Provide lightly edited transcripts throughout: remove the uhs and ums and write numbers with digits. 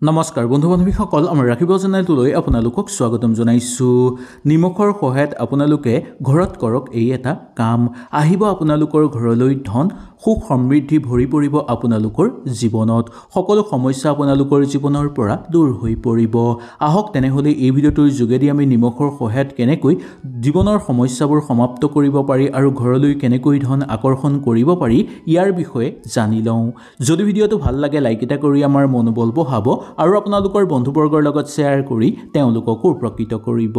নমস্কাৰ বন্ধু বান্ধৱীসকল আমাৰ ৰাখিব চেনেলটোলৈ আপোনালোকক স্বাগতম জনাইছোঁ। নিমখৰ সহায়ত আপোনালোকে ঘৰত কৰক এই এটা কাম। আহিব আপোনালোকৰ ঘৰলৈ ধন সুখ সমৃদ্ধি ভৰি পৰিব আপোনালোকৰ জীৱনত। সকলো সমস্যা আপোনালোকৰ জীৱনৰ পৰা দূৰ হৈ পৰিব। আহক তেনেহ'লে এই ভিডিঅ'টোৰ যোগেদি আমি নিমখৰ সহায়ত কেনেকৈ জীৱনৰ সমস্যাবোৰ সমাপ্ত কৰিব পাৰি আৰু ঘৰলৈ কেনেকৈ ধন আকৰ্ষণ কৰিব পাৰি ইয়াৰ বিষয়ে জানি লওঁ। যদি ভিডিঅ'টো ভাল লাগে লাইক এটা কৰি আমাৰ মনোবল বঢ়াব আৰু আপোনালোকৰ বন্ধুবৰ্গৰ লগত শ্বেয়াৰ কৰি তেওঁলোককো উপকৃত কৰিব।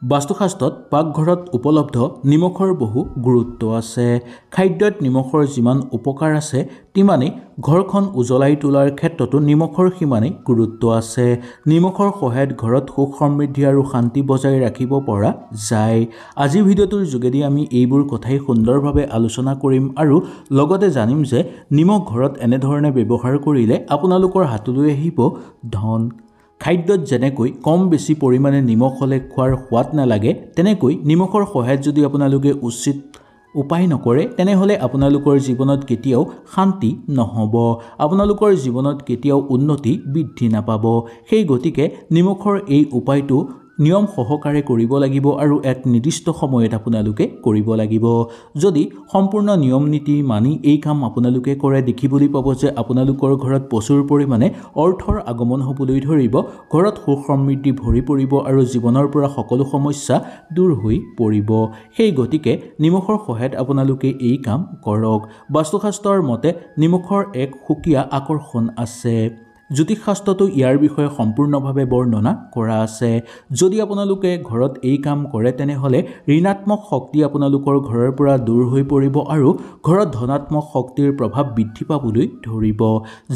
বাস্তুশাস্ত্ৰত পাকঘৰত উপলব্ধ নিমখৰ বহু গুৰুত্ব আছে। খাদ্যত নিমখৰ যিমান উপকাৰ আছে তিমানেই ঘৰখন উজ্বলাই তোলাৰ ক্ষেত্ৰতো নিমখৰ সিমানেই গুৰুত্ব আছে। নিমখৰ সহায়ত ঘৰত সুখ সমৃদ্ধি আৰু শান্তি বজাই ৰাখিব পৰা যায়। আজিৰ ভিডিঅ'টোৰ যোগেদি আমি এইবোৰ কথাই সুন্দৰভাৱে আলোচনা কৰিম আৰু লগতে জানিম যে নিমখ ঘৰত এনেধৰণে ব্যৱহাৰ কৰিলে আপোনালোকৰ হাতলৈ আহিব ধন। খাদ্যত যেনেকৈ কম বেছি পৰিমাণে নিমখ হ'লে খোৱাৰ সোৱাদ নালাগে, তেনেকৈ নিমখৰ সহায়ত যদি আপোনালোকে উচিত উপায় নকৰে তেনেহ'লে আপোনালোকৰ জীৱনত কেতিয়াও শান্তি নহ'ব, আপোনালোকৰ জীৱনত কেতিয়াও উন্নতি বৃদ্ধি নাপাব। সেই গতিকে নিমখৰ এই উপায়টো নিয়ম সহকাৰে কৰিব লাগিব আৰু এক নিৰ্দিষ্ট সময়ত আপোনালোকে কৰিব লাগিব। যদি সম্পূৰ্ণ নিয়ম নীতি মানি এই কাম আপোনালোকে কৰে দেখিবলৈ পাব যে আপোনালোকৰ ঘৰত প্ৰচুৰ পৰিমাণে অৰ্থৰ আগমন হ'বলৈ ধৰিব, ঘৰত সুখ সমৃদ্ধি ভৰি পৰিব আৰু জীৱনৰ পৰা সকলো সমস্যা দূৰ হৈ পৰিব। সেই গতিকে নিমখৰ সহায়ত আপোনালোকে এই কাম কৰক। বাস্তুশাস্ত্ৰৰ মতে নিমখৰ এক সুকীয়া আকৰ্ষণ আছে। জ্যোতিষশাস্ত্ৰতো ইয়াৰ বিষয়ে সম্পূৰ্ণভাৱে বৰ্ণনা কৰা আছে। যদি আপোনালোকে ঘৰত এই কাম কৰে তেনেহ'লে ঋণাত্মক শক্তি আপোনালোকৰ ঘৰৰ পৰা দূৰ হৈ পৰিব আৰু ঘৰত ধনাত্মক শক্তিৰ প্ৰভাৱ বৃদ্ধি পাবলৈ ধৰিব,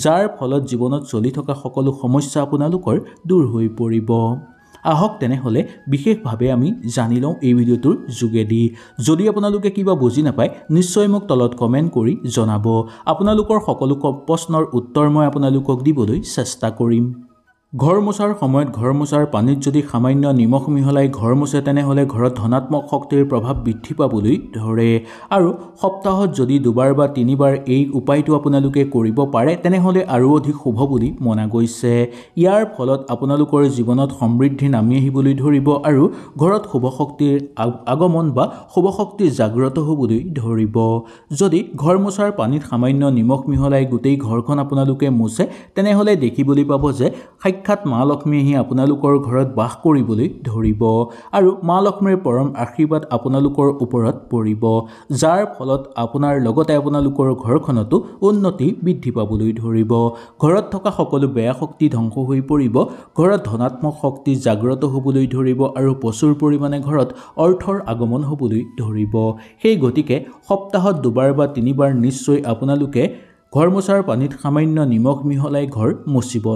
যাৰ ফলত জীৱনত চলি থকা সকলো সমস্যা আপোনালোকৰ দূৰ হৈ পৰিব। আহক তেনেহ'লে বিশেষভাৱে আমি জানি লওঁ এই ভিডিঅ'টোৰ যোগেদি। যদি আপোনালোকে কিবা বুজি নাপায় নিশ্চয় মোক তলত কমেণ্ট কৰি জনাব। আপোনালোকৰ সকলো প্ৰশ্নৰ উত্তৰ মই আপোনালোকক দিবলৈ চেষ্টা কৰিম। ঘৰ মোচাৰ সময়ত ঘৰ মোচাৰ পানীত যদি সামান্য নিমখ মিহলাই ঘৰ মোচে তেনেহ'লে ঘৰত ধনাত্মক শক্তিৰ প্ৰভাৱ বৃদ্ধি পাবলৈ ধৰে। আৰু সপ্তাহত যদি দুবাৰ বা তিনিবাৰ এই উপায়টো আপোনালোকে কৰিব পাৰে তেনেহ'লে আৰু অধিক শুভ বুলি মনা গৈছে। ইয়াৰ ফলত আপোনালোকৰ জীৱনত সমৃদ্ধি নামি আহিবলৈ ধৰিব আৰু ঘৰত শুভ শক্তিৰ আগমন বা শুভ শক্তি জাগ্ৰত হ'বলৈ ধৰিব। যদি ঘৰ মোচাৰ পানীত সামান্য নিমখ মিহলাই গোটেই ঘৰখন আপোনালোকে মোচে তেনেহ'লে দেখিবলৈ পাব যে সাক্ষাৎ মা লক্ষ্মী আহি আপোনালোকৰ ঘৰত বাস কৰিবলৈ ধৰিব আৰু মা লক্ষ্মীৰ পৰম আশীৰ্বাদ আপোনালোকৰ ওপৰত পৰিব, যাৰ ফলত আপোনাৰ লগতে আপোনালোকৰ ঘৰখনতো উন্নতি বৃদ্ধি পাবলৈ ধৰিব। ঘৰত থকা সকলো বেয়া শক্তি ধ্বংস হৈ পৰিব, ঘৰত ধনাত্মক শক্তি জাগ্ৰত হ'বলৈ ধৰিব আৰু প্ৰচুৰ পৰিমাণে ঘৰত অৰ্থৰ আগমন হ'বলৈ ধৰিব। সেই গতিকে সপ্তাহত দুবাৰ বা তিনিবাৰ নিশ্চয় আপোনালোকে ঘৰ মোচাৰ পানীত সামান্য নিমখ মিহলাই ঘৰ মোচিব।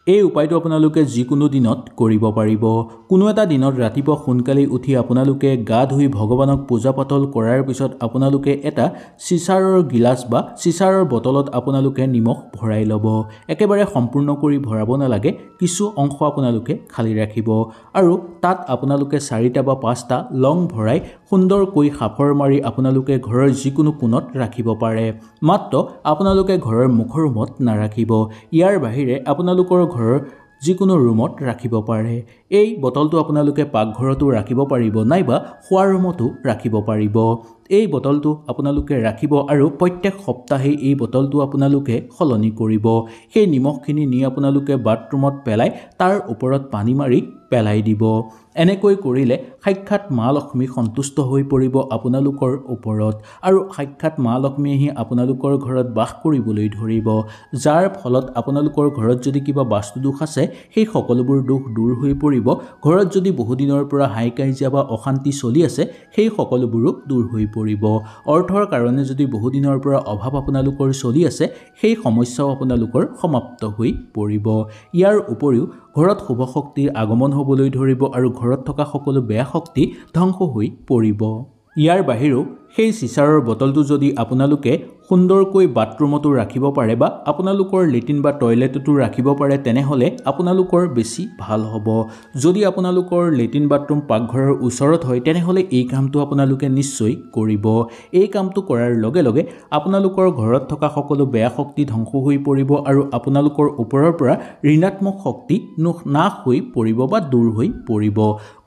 এই উপায়টো আপোনালোকে যিকোনো দিনত কৰিব পাৰিব। কোনো এটা দিনত ৰাতিপুৱা সোনকালে উঠি আপোনালোকে গা ধুই ভগৱানক পূজা পাতল কৰাৰ পিছত আপোনালোকে এটা চিচাৰৰ গিলাচ বা চিচাৰৰ বটলত আপোনালোকে নিমখ ভৰাই ল'ব। একেবাৰে সম্পূৰ্ণ কৰি ভৰাব নালাগে, কিছু অংশ আপোনালোকে খালী ৰাখিব আৰু তাত আপোনালোকে 4টা বা 5টা লং ভৰাই সুন্দৰকৈ সাফৰ মাৰি আপোনালোকে ঘৰৰ যিকোনো কোণত ৰাখিব পাৰে, মাত্ৰ আপোনালোকে ঘৰৰ মুখৰ ৰুমত নাৰাখিব। ইয়াৰ বাহিৰে আপোনালোকৰ ঘৰৰ যিকোনো ৰুমত ৰাখিব পাৰে। এই বটলটো আপোনালোকে পাকঘৰতো ৰাখিব পাৰিব নাইবা শোৱাৰ ৰুমতো ৰাখিব পাৰিব। এই বটলটো আপোনালোকে ৰাখিব আৰু প্ৰত্যেক সপ্তাহে এই বটলটো আপোনালোকে সলনি কৰিব। সেই নিমখখিনি নি আপোনালোকে বাথৰুমত পেলাই তাৰ ওপৰত পানী মাৰি পেলাই দিব। এনেকৈ কৰিলে সাক্ষাৎ মা লক্ষ্মী সন্তুষ্ট হৈ পৰিব আপোনালোকৰ ওপৰত আৰু সাক্ষাৎ মা লক্ষ্মী আহি আপোনালোকৰ ঘৰত বাস কৰিবলৈ ধৰিব, যাৰ ফলত আপোনালোকৰ ঘৰত যদি কিবা বাস্তুদোষ আছে সেই সকলোবোৰ দোষ দূৰ হৈ পৰিব। ঘৰত যদি বহুদিনৰ পৰা হাই কাজিয়া বা অশান্তি চলি আছে সেই সকলোবোৰো দূৰ হৈ পৰিব। অৰ্থৰ কাৰণে যদি বহুদিনৰ পৰা অভাৱ আপোনালোকৰ চলি আছে সেই সমস্যাও আপোনালোকৰ সমাপ্ত হৈ পৰিব। ইয়াৰ উপৰিও ঘৰত শুভ শক্তিৰ আগমন হ'বলৈ ধৰিব আৰু ঘৰত থকা সকলো বেয়া শক্তি ধ্বংস হৈ পৰিব। ইয়াৰ বাহিৰেও সেই চিচাৰৰ বটলটো যদি আপোনালোকে সুন্দৰকৈ বাথৰুমতো ৰাখিব পাৰে বা আপোনালোকৰ লেট্ৰিন বা টয়লেটতো ৰাখিব পাৰে তেনেহ'লে আপোনালোকৰ বেছি ভাল হ'ব। যদি আপোনালোকৰ লেট্ৰিন বাথৰুম পাকঘৰৰ ওচৰত হয় তেনেহ'লে এই কামটো আপোনালোকে নিশ্চয় কৰিব। এই কামটো কৰাৰ লগে লগে আপোনালোকৰ ঘৰত থকা সকলো বেয়া শক্তি ধ্বংস হৈ পৰিব আৰু আপোনালোকৰ ওপৰৰ পৰা ঋণাত্মক শক্তি নাশ হৈ পৰিব বা দূৰ হৈ পৰিব।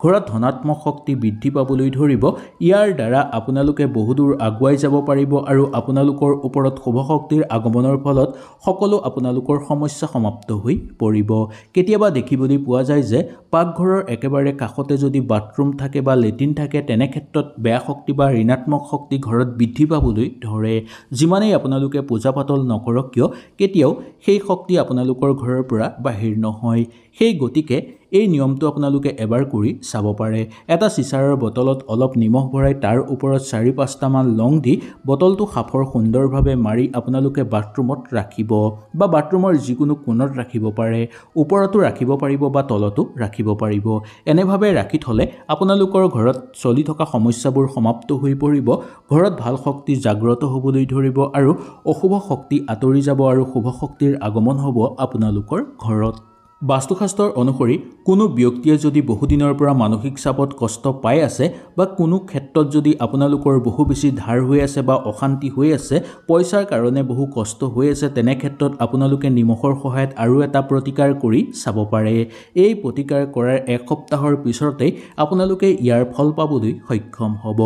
ঘৰত ধনাত্মক শক্তি বৃদ্ধি পাবলৈ ধৰিব। ইয়াৰ দ্বাৰা আপোনালোকে বহুদূৰ আগুৱাই যাব পাৰিব আৰু আপোনালোকৰ ওপৰত শুভ শক্তিৰ আগমনৰ ফলত সকলো আপোনালোকৰ সমস্যা সমাপ্ত হৈ পৰিব। কেতিয়াবা দেখিবলৈ পোৱা যায় যে পাকঘৰৰ একেবাৰে কাষতে যদি বাথৰুম থাকে বা লেট্ৰিন থাকে তেনে ক্ষেত্ৰত বেয়া শক্তি বা ঋণাত্মক শক্তি ঘৰত বৃদ্ধি পাবলৈ ধৰে। যিমানেই আপোনালোকে পূজা পাতল নকৰক কিয় কেতিয়াও সেই শক্তি আপোনালোকৰ ঘৰৰ পৰা বাহিৰ নহয়। সেই গতিকে এই নিয়মটো আপোনালোকে এবাৰ কৰি চাব পাৰে। এটা চিচাৰৰ বটলত অলপ নিমখ ভৰাই তাৰ ওপৰত ৪-৫টামান লং দি বটলটো সাফৰ সুন্দৰভাৱে মাৰি আপোনালোকে বাথৰুমত ৰাখিব বা বাথৰুমৰ যিকোনো কোণত ৰাখিব পাৰে। ওপৰতো ৰাখিব পাৰিব বা তলতো ৰাখিব পাৰিব। এনেভাৱে ৰাখি থ'লে আপোনালোকৰ ঘৰত চলি থকা সমস্যাবোৰ সমাপ্ত হৈ পৰিব। ঘৰত ভাল শক্তি জাগ্ৰত হ'বলৈ ধৰিব আৰু অশুভ শক্তি আঁতৰি যাব আৰু শুভ শক্তিৰ আগমন হ'ব আপোনালোকৰ ঘৰত। বাস্তুশাস্ত্ৰৰ অনুসৰি কোনো ব্যক্তিয়ে যদি বহুদিনৰ পৰা মানসিক চাপত কষ্ট পাই আছে বা কোনো ক্ষেত্ৰত যদি আপোনালোকৰ বহু বেছি ধাৰ হৈ আছে বা অশান্তি হৈ আছে, পইচাৰ কাৰণে বহু কষ্ট হৈ আছে, তেনে ক্ষেত্ৰত আপোনালোকে নিমখৰ সহায়ত আৰু এটা প্ৰতিকাৰ কৰি চাব পাৰে। এই প্ৰতিকাৰ কৰাৰ এক সপ্তাহৰ পিছতেই আপোনালোকে ইয়াৰ ফল পাবলৈ সক্ষম হ'ব।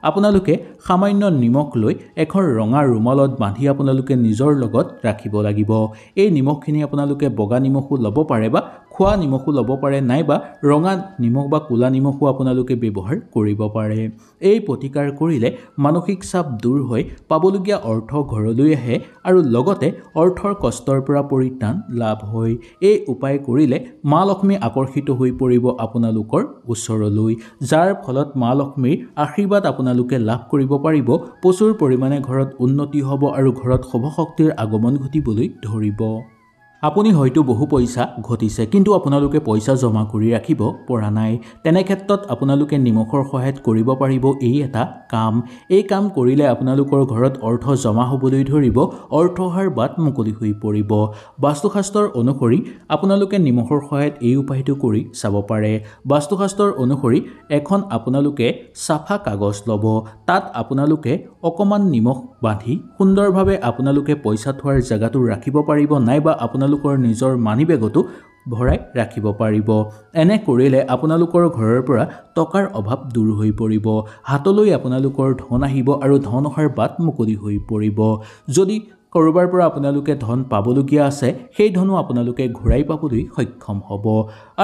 আপোনালোকে সামান্য নিমখ লৈ এখন ৰঙা ৰুমালত বান্ধি আপোনালোকে নিজৰ লগত ৰাখিব লাগিব। এই নিমখখিনি আপোনালোকে বগা নিমখো ল'ব পাৰে বা খোৱা নিমখো ল'ব পাৰে, নাইবা ৰঙা নিমখ বা ক'লা নিমখো আপোনালোকে ব্যৱহাৰ কৰিব পাৰে। এই প্ৰতিকাৰ কৰিলে মানসিক চাপ দূৰ হৈ পাবলগীয়া অৰ্থ ঘৰলৈ আহে আৰু লগতে অৰ্থৰ কষ্টৰ পৰা পৰিত্ৰাণ লাভ হয়। এই উপায় কৰিলে মা লক্ষ্মী আকৰ্ষিত হৈ পৰিব আপোনালোকৰ ওচৰলৈ, যাৰ ফলত মা লক্ষ্মীৰ আশীৰ্বাদ আপোনালোকে লাভ কৰিব পাৰিব। প্ৰচুৰ পৰিমাণে ঘৰত উন্নতি হ'ব আৰু ঘৰত শুভ শক্তিৰ আগমন ঘটিবলৈ ধৰিব। আপুনি হয়তো বহু পইচা ঘটিছে কিন্তু আপোনালোকে পইচা জমা কৰি ৰাখিব পৰা নাই। তেনে ক্ষেত্ৰত আপোনালোকে নিমখৰ সহায়ত কৰিব পাৰিব এই এটা কাম। এই কাম কৰিলে আপোনালোকৰ ঘৰত অৰ্থ জমা হ'বলৈ ধৰিব, অৰ্থ অহাৰ বাট মুকলি হৈ পৰিব। বাস্তুশাস্ত্ৰৰ অনুসৰি আপোনালোকে নিমখৰ সহায়ত এই উপায়টো কৰি চাব পাৰে। বাস্তুশাস্ত্ৰৰ অনুসৰি এখন আপোনালোকে চাফা কাগজ ল'ব, তাত আপোনালোকে অকণমান নিমখ বান্ধি সুন্দৰভাৱে আপোনালোকে পইচা থোৱাৰ জেগাটো ৰাখিব পাৰিব, নাইবা আপোনালোকৰ নিজৰ মানি বেগতো ভৰাই ৰাখিব পাৰিব। এনে কৰিলে আপোনালোকৰ ঘৰৰ পৰা টকাৰ অভাৱ দূৰ হৈ পৰিব। হাতলৈ আপোনালোকৰ ধন আহিব আৰু ধন অহাৰ বাট মুকলি হৈ পৰিব। যদি ক'ৰবাৰ পৰা আপোনালোকে ধন পাবলগীয়া আছে, সেই ধনো আপোনালোকে ঘূৰাই পাবলৈ সক্ষম হ'ব।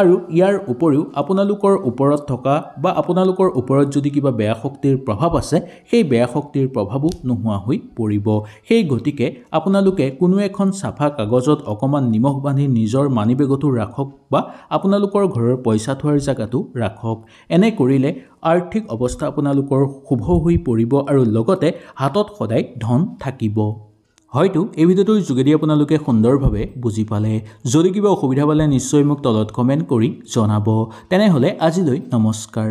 আৰু ইয়াৰ উপৰিও আপোনালোকৰ ওপৰত থকা বা আপোনালোকৰ ওপৰত যদি কিবা বেয়া শক্তিৰ প্ৰভাৱ আছে, সেই বেয়া শক্তিৰ প্ৰভাৱো নোহোৱা হৈ পৰিব। সেই গতিকে আপোনালোকে কোনো এখন চাফা কাগজত অকণমান নিমখ বান্ধি নিজৰ মানি বেগতো ৰাখক বা আপোনালোকৰ ঘৰৰ পইচা থোৱাৰ জেগাতো ৰাখক। এনে কৰিলে আৰ্থিক অৱস্থা আপোনালোকৰ শুভ হৈ পৰিব আৰু লগতে হাতত সদায় ধন থাকিব। হয়তো এই ভিডিঅ'টোৰ যোগেদি আপোনালোকে সুন্দৰভাৱে বুজি পালে। যদি কিবা অসুবিধা পালে নিশ্চয় মোক তলত কমেণ্ট কৰি জনাব। তেনেহ'লে আজিলৈ নমস্কাৰ।